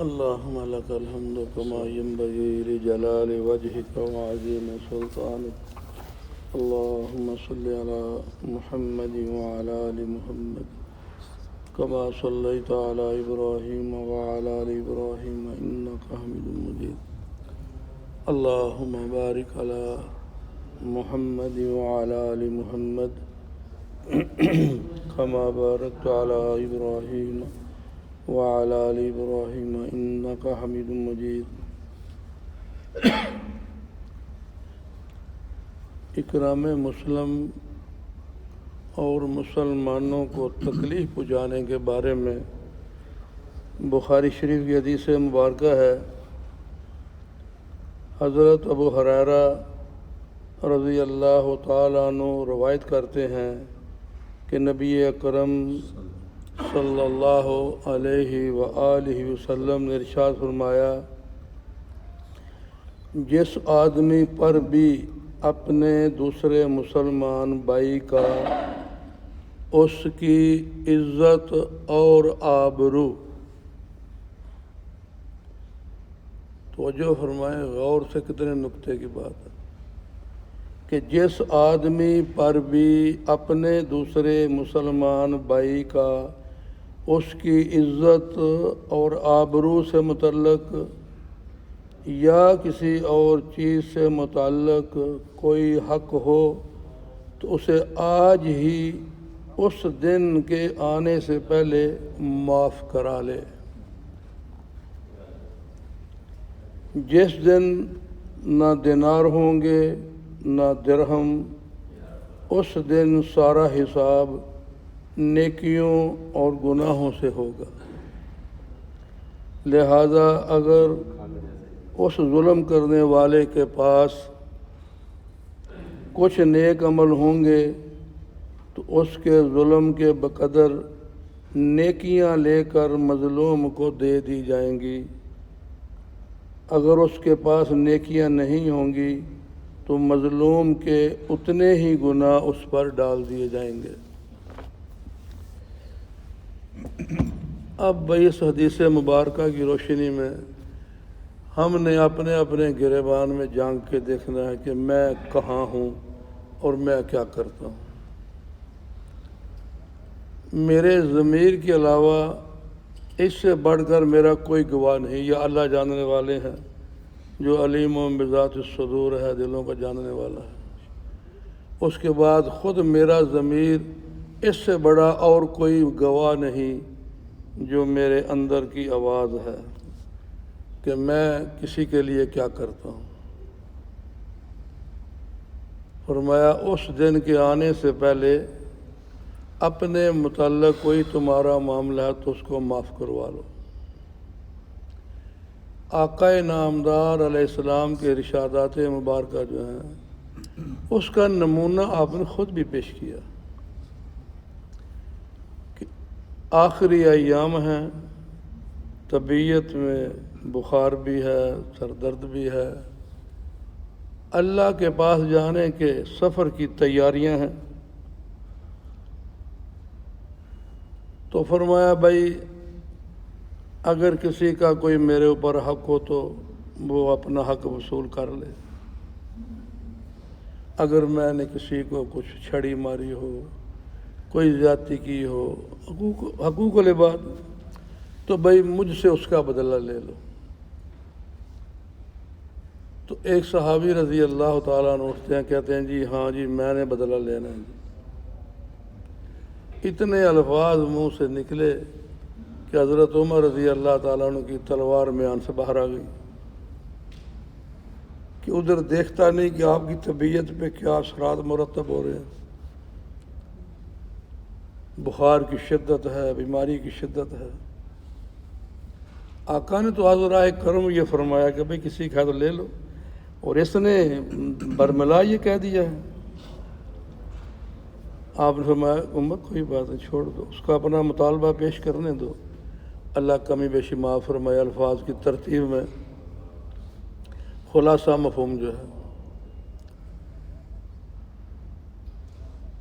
اللهم لك الحمد كما ينبغي لجلال وجهك وعظيم سلطانك. اللهم صل على محمد وعلى آل محمد كما صليت على إبراهيم وعلى آل إبراهيم إنك حميد مجيد. اللهم بارك على محمد وعلى آل محمد كما باركت على إبراهيم وعلى آل إبراهيم إنك حميد مجيد. اکرام مسلم اور مسلمانوں کو تکلیف پہنچانے کے بارے میں بخاری شریف کی حدیث مبارکہ ہے. حضرت ابو ہریرہ رضی اللہ تعالیٰ عنہ روایت کرتے ہیں کہ نبی اکرم صلی اللہ علیہ وآلہ وسلم نے ارشاد فرمایا، جس آدمی پر بھی اپنے دوسرے مسلمان بھائی کا اس کی عزت اور آبرو، توجہ فرمائیں، غور سے کتنے نکتے کی بات ہے کہ جس آدمی پر بھی اپنے دوسرے مسلمان بھائی کا اس کی عزت اور آبرو سے متعلق یا کسی اور چیز سے متعلق کوئی حق ہو تو اسے آج ہی اس دن کے آنے سے پہلے معاف کرا لے. جس دن نہ دینار ہوں گے نہ درہم، اس دن سارا حساب نیکیوں اور گناہوں سے ہوگا. لہذا اگر اس ظلم کرنے والے کے پاس کچھ نیک عمل ہوں گے تو اس کے ظلم کے بقدر نیکیاں لے کر مظلوم کو دے دی جائیں گی. اگر اس کے پاس نیکیاں نہیں ہوں گی تو مظلوم کے اتنے ہی گناہ اس پر ڈال دیے جائیں گے. اب بھائی اس حدیث مبارکہ کی روشنی میں ہم نے اپنے اپنے گریبان میں جھانک کے دیکھنا ہے کہ میں کہاں ہوں اور میں کیا کرتا ہوں. میرے ضمیر کے علاوہ اس سے بڑھ کر میرا کوئی گواہ نہیں. یہ اللہ جاننے والے ہیں جو علیم و بذات الصدور ہے، دلوں کا جاننے والا ہے. اس کے بعد خود میرا ضمیر، اس سے بڑا اور کوئی گواہ نہیں جو میرے اندر کی آواز ہے کہ میں کسی کے لیے کیا کرتا ہوں. فرمایا اس دن کے آنے سے پہلے اپنے متعلق کوئی تمہارا معاملہ ہے تو اس کو معاف کروا لو. آقا نامدار علیہ السلام کے ارشادات مبارکہ جو ہیں اس کا نمونہ آپ نے خود بھی پیش کیا کہ آخری ایام ہیں، طبیعت میں بخار بھی ہے، سر درد بھی ہے، اللہ کے پاس جانے کے سفر کی تیاریاں ہیں. تو فرمایا بھائی اگر کسی کا کوئی میرے اوپر حق ہو تو وہ اپنا حق وصول کر لے. اگر میں نے کسی کو کچھ چھڑی ماری ہو، کوئی زیادتی کی ہو، حقوق العباد، تو بھائی مجھ سے اس کا بدلہ لے لو. تو ایک صحابی رضی اللہ تعالیٰ عنہ اٹھتے ہیں، کہتے ہیں جی ہاں جی میں نے بدلہ لینا ہے. اتنے الفاظ منہ سے نکلے کہ حضرت عمر رضی اللہ تعالیٰ عنہ کی تلوار میان سے باہر آ گئی کہ ادھر دیکھتا نہیں کہ آپ کی طبیعت پہ کیا اثرات مرتب ہو رہے ہیں. بخار کی شدت ہے، بیماری کی شدت ہے. آقا نے تو حضرہ کرم یہ فرمایا کہ بھئی کسی کا تو لے لو، اور اس نے برملا یہ کہہ دیا ہے. آپ نے فرمایا امت کوئی بات نہیں، چھوڑ دو، اس کا اپنا مطالبہ پیش کرنے دو. اللہ کمی بیشی معاف فرمائے. الفاظ کی ترتیب میں خلاصہ مفہوم جو ہے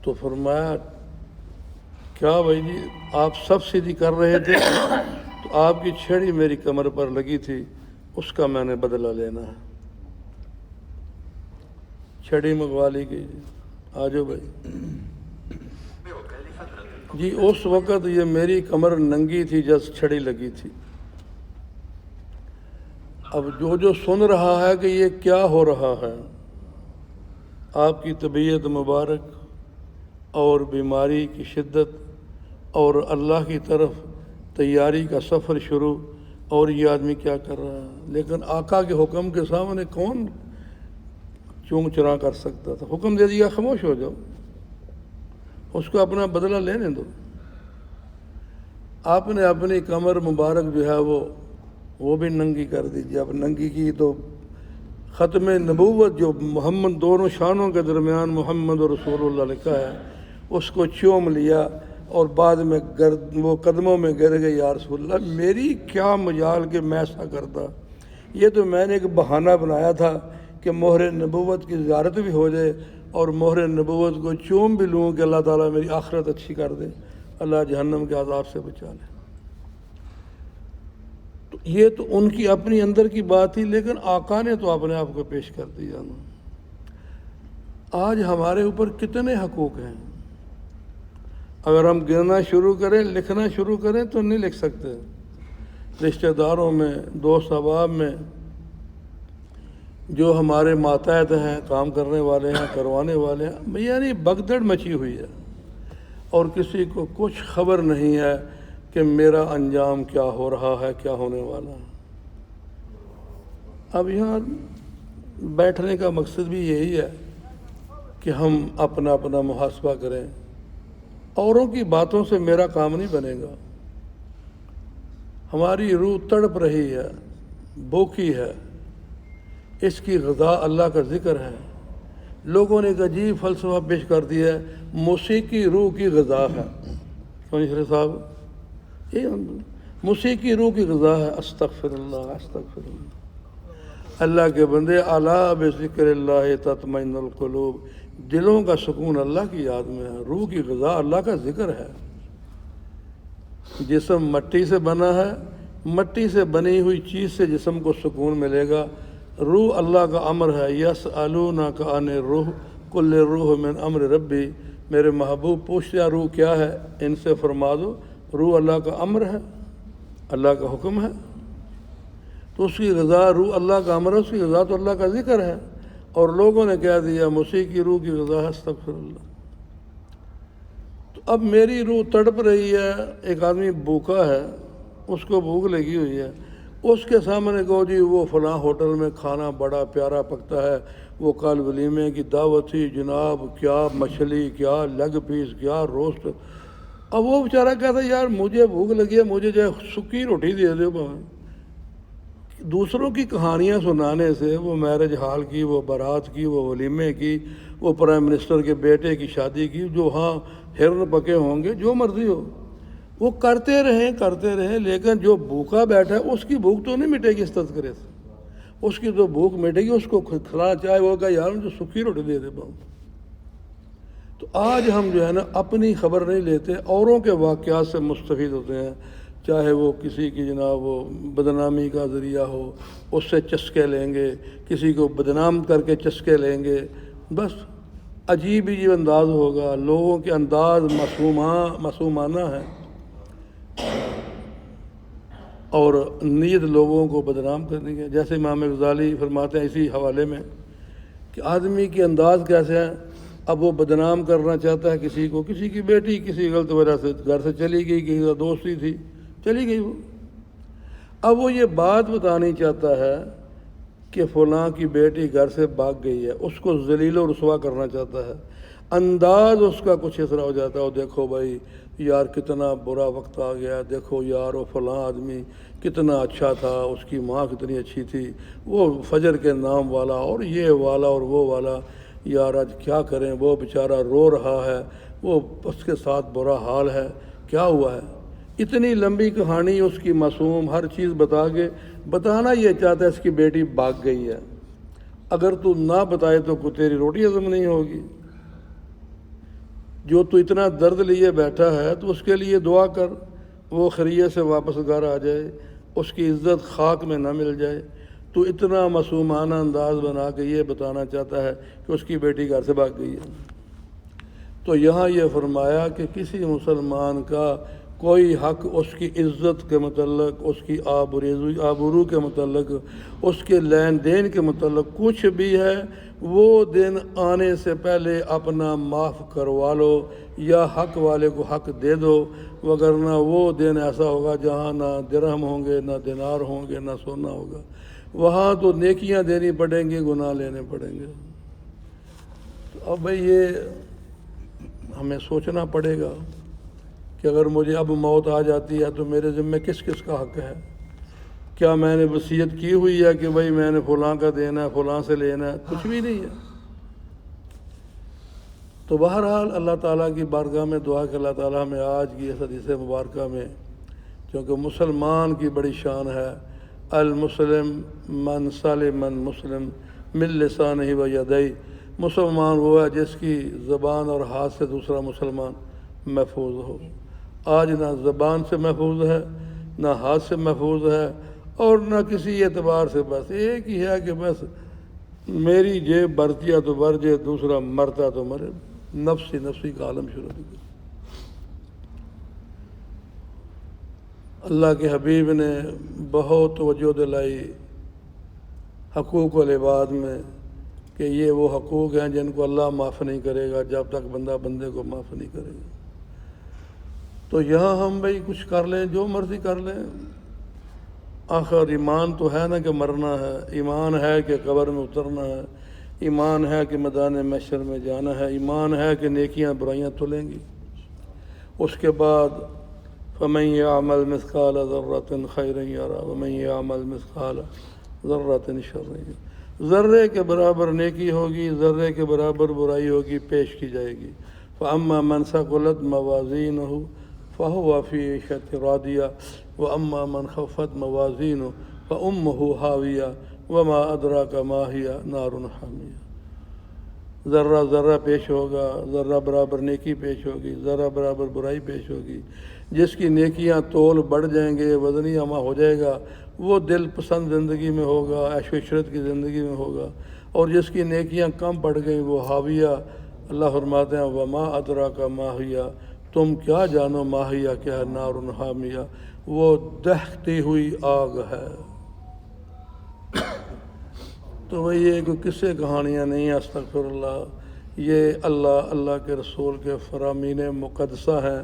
تو فرمایا کیا بھائی جی آپ سبسڈی کر رہے تھے تو آپ کی چھڑی میری کمر پر لگی تھی، اس کا میں نے بدلہ لینا ہے۔ چھڑی منگوا لی گئی۔ آ جاؤ بھائی جی۔ اس وقت یہ میری کمر ننگی تھی جب چھڑی لگی تھی۔ اب جو سن رہا ہے کہ یہ کیا ہو رہا ہے، آپ کی طبیعت مبارک اور بیماری کی شدت اور اللہ کی طرف تیاری کا سفر شروع، اور یہ آدمی کیا کر رہا ہے۔ لیکن آقا کے حکم کے سامنے کون چونگ چرا کر سکتا تھا؟ حکم دے دیا خاموش ہو جاؤ، اس کو اپنا بدلہ لینے دو۔ آپ نے اپنی کمر مبارک جو ہے وہ بھی ننگی کر دیجیے۔ اب ننگی کی تو ختم نبوت جو محمد دونوں شانوں کے درمیان محمد رسول اللہ لکھا ہے، اس کو چوم لیا اور بعد میں وہ قدموں میں گر گئے، یا رسول اللہ میری کیا مجال کہ میں ایسا کرتا، یہ تو میں نے ایک بہانہ بنایا تھا کہ مہر نبوت کی زیارت بھی ہو جائے اور مہر نبوت کو چوم بھی لوں کہ اللہ تعالیٰ میری آخرت اچھی کر دے، اللہ جہنم کے عذاب سے بچا لے۔ تو یہ تو ان کی اپنی اندر کی بات تھی، لیکن آقا نے تو اپنے آپ کو پیش کر دیا نا۔ آج ہمارے اوپر کتنے حقوق ہیں، اگر ہم گننا شروع کریں، لکھنا شروع کریں تو نہیں لکھ سکتے۔ رشتہ داروں میں، دوست احباب میں، جو ہمارے ماتحت ہیں، کام کرنے والے ہیں، کروانے والے ہیں، یعنی بگدڑ مچی ہوئی ہے، اور کسی کو کچھ خبر نہیں ہے کہ میرا انجام کیا ہو رہا ہے، کیا ہونے والا ہے۔ اب یہاں بیٹھنے کا مقصد بھی یہی ہے کہ ہم اپنا اپنا محاسبہ کریں۔ اوروں کی باتوں سے میرا کام نہیں بنے گا۔ ہماری روح تڑپ رہی ہے، بھوکی ہے، اس کی غذا اللہ کا ذکر ہے۔ لوگوں نے ایک عجیب فلسفہ پیش کر دیا ہے، موسیقی روح کی غذا ہے۔ شریف صاحب، یہ موسیقی روح کی غذا ہے۔ استغفر اللہ، استغفر اللہ۔ اللہ کے بندے، الا بذکر اللہ تطمئن القلوب، دلوں کا سکون اللہ کی یاد میں ہے۔ روح کی غذا اللہ کا ذکر ہے۔ جسم مٹی سے بنا ہے، مٹی سے بنی ہوئی چیز سے جسم کو سکون ملے گا۔ روح اللہ کا امر ہے۔ یسألونک عن الروح قل الروح من امر ربی، میرے محبوب پوچھتے ہیں روح کیا ہے، ان سے فرما دو روح اللہ کا امر ہے، اللہ کا حکم ہے۔ تو اس کی غذا روح اللہ کا امر ہے، اس کی غذا تو اللہ کا ذکر ہے، اور لوگوں نے کہہ دیا موسیقی روح کی غذا ہے۔ استغفر اللہ۔ تو اب میری روح تڑپ رہی ہے، ایک آدمی بھوکا ہے، اس کو بھوک لگی ہوئی ہے، اس کے سامنے کہو جی وہ فلاں ہوٹل میں کھانا بڑا پیارا پکتا ہے، وہ کل ولیمے کی دعوت تھی جناب، کیا مچھلی، کیا لیگ پیس، کیا روسٹ۔ اب وہ بیچارہ کہتا ہے یار مجھے بھوک لگی ہے، مجھے جو ہے سکی روٹی دے دو۔ دوسروں کی کہانیاں سنانے سے، وہ میرج ہال کی، وہ بارات کی، وہ ولیمے کی، وہ پرائم منسٹر کے بیٹے کی شادی کی، جو ہاں ہرن پکے ہوں گے، جو مرضی ہو وہ کرتے رہیں، لیکن جو بھوکا بیٹھا ہے اس کی بھوک تو نہیں مٹے گی اس تذکرے سے۔ اس کی تو بھوک مٹے گی، اس کو کھلانا چاہے وہ کہ یار مجھے سکی روٹی دے دے پاؤں۔ تو آج ہم جو ہے نا اپنی خبر نہیں لیتے، اوروں کے واقعات سے مستفید ہوتے ہیں، چاہے وہ کسی کی جناب وہ بدنامی کا ذریعہ ہو، اس سے چسکے لیں گے، کسی کو بدنام کر کے چسکے لیں گے، بس عجیب ہی انداز ہوگا۔ لوگوں کے انداز معصومانہ ہے، اور نیت لوگوں کو بدنام کرنے کی۔ جیسے امام غزالی فرماتے ہیں اسی حوالے میں کہ آدمی کی انداز کیسے ہے، اب وہ بدنام کرنا چاہتا ہے کسی کو، کسی کی بیٹی کسی غلط وجہ سے گھر سے چلی گئی، کسی کا دوستی تھی چلی گئی وہ، اب وہ یہ بات بتانی چاہتا ہے کہ فلاں کی بیٹی گھر سے بھاگ گئی ہے، اس کو ذلیل و رسوا کرنا چاہتا ہے۔ انداز اس کا کچھ اس طرح ہو جاتا ہے، اور دیکھو بھائی یار کتنا برا وقت آ گیا، دیکھو یار وہ فلاں آدمی کتنا اچھا تھا، اس کی ماں کتنی اچھی تھی، وہ فجر کے نام والا اور یہ والا اور وہ والا، یار آج کیا کریں، وہ بیچارہ رو رہا ہے، وہ اس کے ساتھ برا حال ہے، کیا ہوا ہے۔ اتنی لمبی کہانی اس کی معصوم ہر چیز بتا کے بتانا یہ چاہتا ہے اس کی بیٹی بھاگ گئی ہے۔ اگر تو نہ بتائے تو تیری روٹی ہضم نہیں ہوگی۔ جو تو اتنا درد لیے بیٹھا ہے تو اس کے لیے دعا کر، وہ خیریت سے واپس گھر آ جائے، اس کی عزت خاک میں نہ مل جائے، تو اتنا معصومانہ انداز بنا کے یہ بتانا چاہتا ہے کہ اس کی بیٹی گھر سے بھاگ گئی ہے۔ تو یہاں یہ فرمایا کہ کسی مسلمان کا کوئی حق اس کی عزت کے متعلق، اس کی آبرو کے متعلق، اس کے لین دین کے متعلق کچھ بھی ہے، وہ دن آنے سے پہلے اپنا معاف کروا لو یا حق والے کو حق دے دو، وگرنہ وہ دن ایسا ہوگا جہاں نہ درہم ہوں گے، نہ دینار ہوں گے، نہ سونا ہوگا، وہاں تو نیکیاں دینی پڑیں گی، گناہ لینے پڑیں گے۔ تو اب بھئی یہ ہمیں سوچنا پڑے گا کہ اگر مجھے اب موت آ جاتی ہے تو میرے ذمہ کس کس کا حق ہے؟ کیا میں نے وصیت کی ہوئی ہے کہ بھئی میں نے فلاں کا دینا ہے، فلاں سے لینا ہے؟ کچھ بھی نہیں ہے۔ تو بہرحال اللہ تعالیٰ کی بارگاہ میں دعا کہ اللہ تعالیٰ ہمیں آج کی اس حدیث مبارکہ میں، کیونکہ مسلمان کی بڑی شان ہے، المسلم من سلم من مسلم من لسانہ و یدیہ، مسلمان وہ ہے جس کی زبان اور ہاتھ سے دوسرا مسلمان محفوظ ہو۔ آج نہ زبان سے محفوظ ہے، نہ ہاتھ سے محفوظ ہے، اور نہ کسی اعتبار سے، بس ایک ہی ہے کہ بس میری جیب بھرتی ہے تو بھر جائے، دوسرا مرتا تو مرے، نفسی کا عالم شروع ہو گیا۔ اللہ کے حبیب نے بہت توجہ دلائی حقوق العباد میں کہ یہ وہ حقوق ہیں جن کو اللہ معاف نہیں کرے گا جب تک بندہ بندے کو معاف نہیں کرے گا۔ تو یہاں ہم بھئی کچھ کر لیں، جو مرضی کر لیں، آخر ایمان تو ہے نا کہ مرنا ہے، ایمان ہے کہ قبر میں اترنا ہے، ایمان ہے کہ میدان محشر میں جانا ہے، ایمان ہے کہ نیکیاں برائیاں تلیں گی۔ اس کے بعد فَمَن يَعْمَلْ مِثْقَالَ ذَرَّةٍ خَيْرًا يَرَهُ وَمَن يَعْمَلْ مِثْقَالَ ذَرَّةٍ شَرًّا يَرَهُ، ذرے کے برابر نیکی ہوگی، ذرے کے برابر برائی ہوگی، پیش کی جائے گی۔ فَأَمَّا مَنْ ثَقُلَتْ مَوَازِينُهُ فَهُوَ فِي عِيشَةٍ رَاضِيَةٍ وَأَمَّا مَنْ خَفَّتْ مَوَازِينُهُ فَأُمُّهُ هَاوِيَةٌ وَمَا أَدْرَاكَ مَا هِيَ نَارٌ حَامِيَةٌ۔ ذرہ ذرہ پیش ہوگا، ذرہ برابر نیکی پیش ہوگی، ذرہ برابر برائی پیش ہوگی۔ جس کی نیکیاں تول بڑھ جائیں گے، وزنی عمہ ہو جائے گا، وہ دل پسند زندگی میں ہوگا، عیش و عشرت کی زندگی میں ہوگا، اور جس کی نیکیاں کم پڑ گئیں وہ حاویہ، اللہ فرماتے ہیں وما ادراک ما ہی، تم کیا جانو ما ہی کیا ہے، نار حامیہ، وہ دہتی ہوئی آگ ہے۔ تو وہ یہ کوئی قصے کہانیاں نہیں ہیں، استغفر اللہ، یہ اللہ کے رسول کے فرامین مقدسہ ہیں،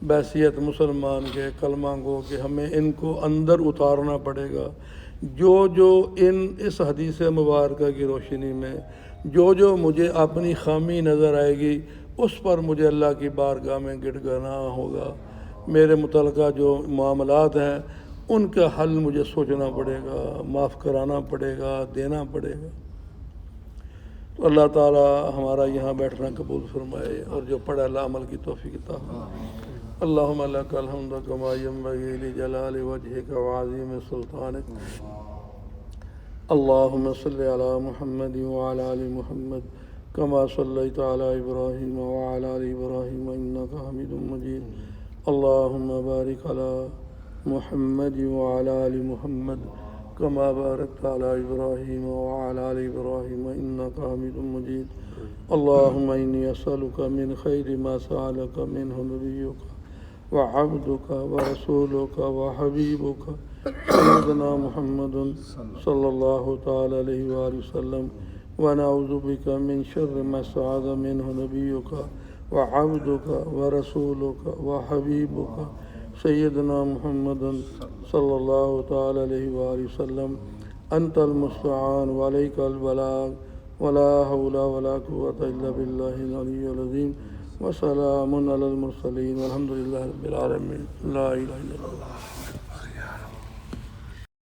بحیثیت مسلمان کے، کلمہ گو کہ ہمیں ان کو اندر اتارنا پڑے گا۔ جو اس حدیث مبارکہ کی روشنی میں جو مجھے اپنی خامی نظر آئے گی، اس پر مجھے اللہ کی بارگاہ میں گڑ گڑانا ہوگا۔ میرے متعلقہ جو معاملات ہیں ان کا حل مجھے سوچنا پڑے گا، معاف کرانا پڑے گا، دینا پڑے گا۔ تو اللہ تعالی ہمارا یہاں بیٹھنا قبول فرمائے، اور جو پڑھا اللہ عمل کی توفیق عطا فرمائے۔ اللہم لک الحمد کما ینبغی لجلال وجہک وعظیم سلطانک، اللہم صلی علی محمد وعلی آل محمد کما صلیت علی ابراہیم وعلی آل ابراہیم انک حمید مجید، اللہم بارک علی محمد وعلی آل محمد کما بارکت علی ابراہیم وعلی آل ابراہیم انک حمید مجید، اللہم انی اسألک من خیر ما سألک منہ نبیک وعبدک ورسولک وحبیبک سیدنا محمد صلی اللہ تعالی علیہ وآلہ وسلم، ونعوذ بک من شر ما استعاذ منہ نبیک وعبدک ورسولک وحبیبک سیدنا محمد صلی اللہ تعالی علیہ وآلہ وسلم، انت المستعان وعلیک البلاغ ولا حول ولا قوة الا باللہ العلی العظیم، وسلام علی المرسلین والحمد للہ رب العالمین، لا الہ الا اللہ۔